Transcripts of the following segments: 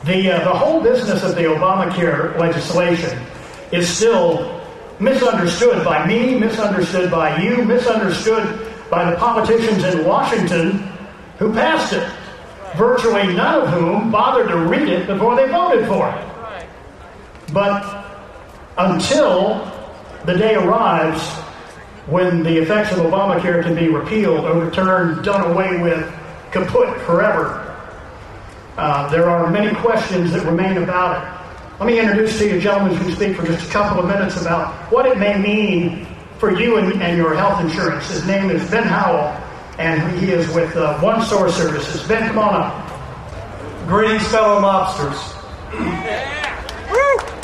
The whole business of the ObamaCare legislation is still misunderstood by me, misunderstood by you, misunderstood by the politicians in Washington who passed it, virtually none of whom bothered to read it before they voted for it. But until the day arrives when the effects of Obamacare can be repealed, overturned, done away with, kaput forever, there are many questions that remain about it. Let me introduce to you gentlemen who speak for just a couple of minutes about what it may mean for you and your health insurance. His name is Ben Howell, and he is with One Source Services. Ben, come on up. Greetings, fellow mobsters.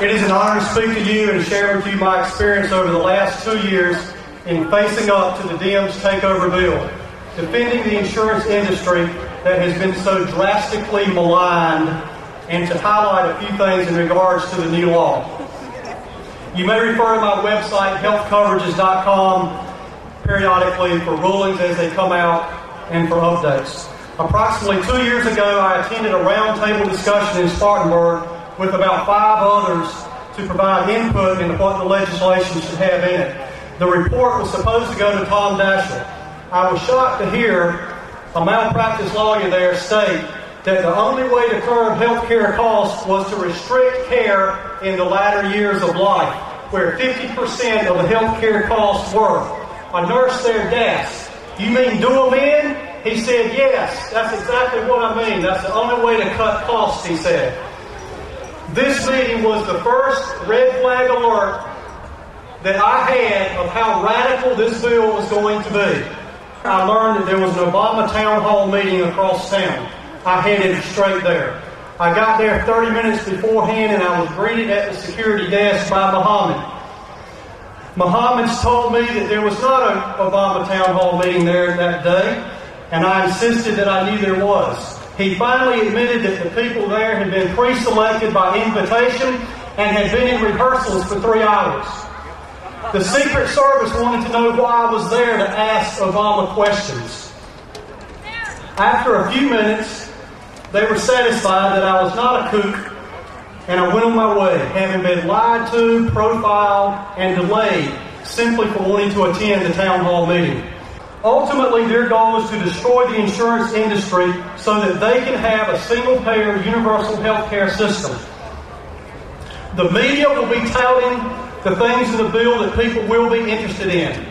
It is an honor to speak to you and share with you my experience over the last 2 years in facing up to the Dems takeover bill, defending the insurance industry that has been so drastically maligned, and to highlight a few things in regards to the new law. You may refer to my website, healthcoverages.com, periodically for rulings as they come out and for updates. Approximately 2 years ago, I attended a roundtable discussion in Spartanburg with about 5 others to provide input into what the legislation should have in it. The report was supposed to go to Tom Daschle. I was shocked to hear a malpractice lawyer there state that the only way to curb health care costs was to restrict care in the latter years of life, where 50% of the health care costs were. A nurse there gasped, "You mean do them in?" He said, "Yes, that's exactly what I mean. That's the only way to cut costs," he said. This meeting was the first red flag alert that I had of how radical this bill was going to be. I learned that there was an Obama town hall meeting across town. I headed straight there. I got there 30 minutes beforehand, and I was greeted at the security desk by Muhammad. Muhammad's told me that there was not an Obama town hall meeting there that day, and I insisted that I knew there was. He finally admitted that the people there had been pre-selected by invitation and had been in rehearsals for 3 hours. The Secret Service wanted to know why I was there to ask Obama questions. After a few minutes, they were satisfied that I was not a kook, and I went on my way, having been lied to, profiled, and delayed simply for wanting to attend the town hall meeting. Ultimately, their goal is to destroy the insurance industry so that they can have a single-payer universal health care system. The media will be touting the things in the bill that people will be interested in.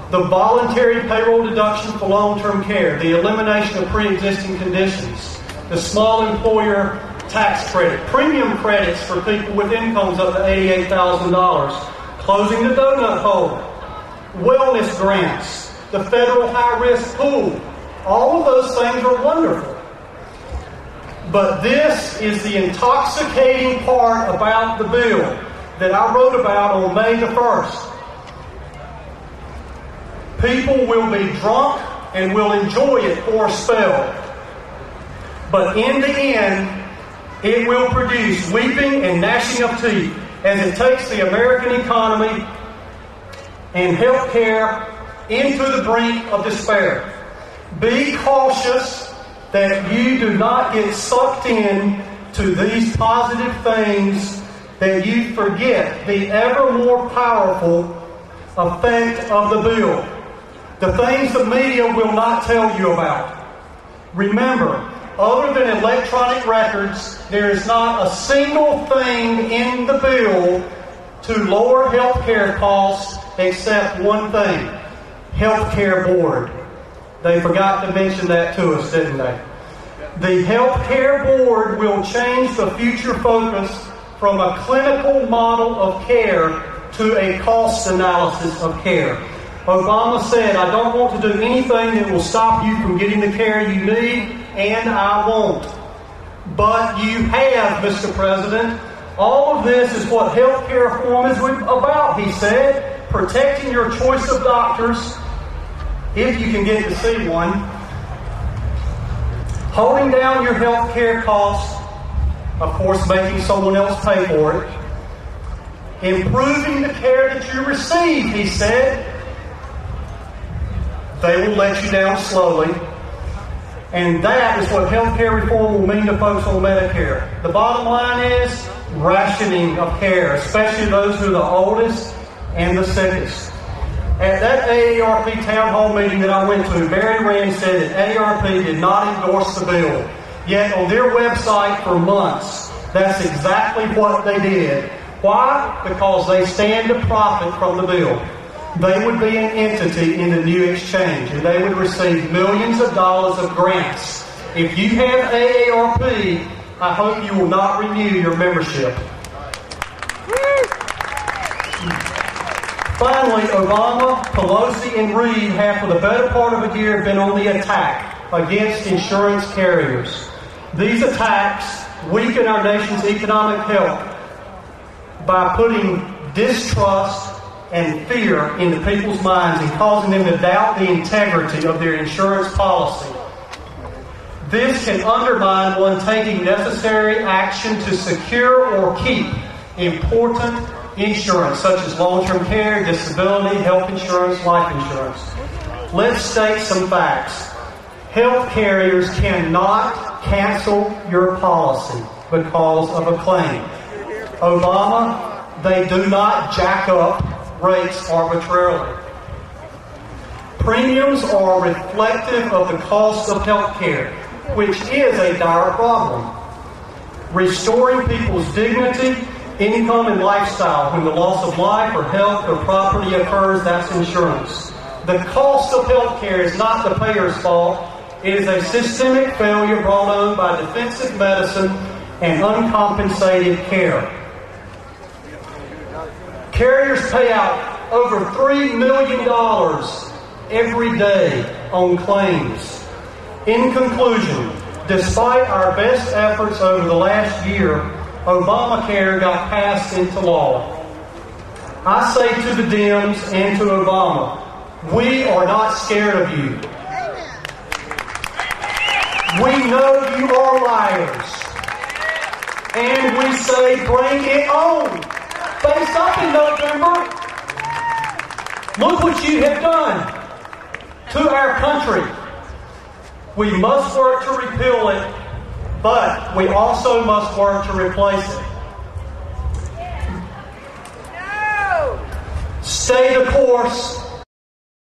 The voluntary payroll deduction for long-term care, the elimination of pre-existing conditions, the small employer tax credit, premium credits for people with incomes up to $88,000, closing the donut hole, wellness grants, the federal high-risk pool. All of those things are wonderful. But this is the intoxicating part about the bill that I wrote about on May the 1st. People will be drunk and will enjoy it for a spell. But in the end, it will produce weeping and gnashing of teeth as it takes the American economy and health care into the brink of despair. Be cautious that you do not get sucked in to these positive things, that you forget the ever more powerful effect of the bill. The things the media will not tell you about. Remember, other than electronic records, there is not a single thing in the bill to lower health care costs except one thing: health care board. They forgot to mention that to us, didn't they? The health care board will change the future focus from a clinical model of care to a cost analysis of care. Obama said, "I don't want to do anything that will stop you from getting the care you need, and I won't." But you have, Mr. President. All of this is what health care reform is about, he said. Protecting your choice of doctors, if you can get to see one. Holding down your health care costs, of course making someone else pay for it. Improving the care that you receive, he said. They will let you down slowly. And that is what health care reform will mean to folks on Medicare. The bottom line is rationing of care, especially those who are the oldest and the sickest. At that AARP town hall meeting that I went to, Barry Rand said that AARP did not endorse the bill. Yet on their website for months, that's exactly what they did. Why? Because they stand to profit from the bill. They would be an entity in the new exchange, and they would receive millions of dollars of grants. If you have AARP, I hope you will not renew your membership. Finally, Obama, Pelosi, and Reid have for the better part of a year been on the attack against insurance carriers. These attacks weaken our nation's economic health by putting distrust and fear into people's minds and causing them to doubt the integrity of their insurance policy. This can undermine one taking necessary action to secure or keep important insurance, such as long-term care, disability, health insurance, life insurance. Let's state some facts. Health carriers cannot cancel your policy because of a claim. Obama, they do not jack up rates arbitrarily. Premiums are reflective of the cost of health care, which is a dire problem. Restoring people's dignity, income, and lifestyle when the loss of life or health or property occurs, that's insurance. The cost of health care is not the payer's fault. It is a systemic failure brought on by defensive medicine and uncompensated care. Carriers pay out over $3 million every day on claims. In conclusion, despite our best efforts over the last year, ObamaCare got passed into law. I say to the Dems and to Obama, we are not scared of you. We know you are liars. And we say, bring it on. Face up in November. Look what you have done to our country. We must work to repeal it, but we also must work to replace it. No. Stay the course.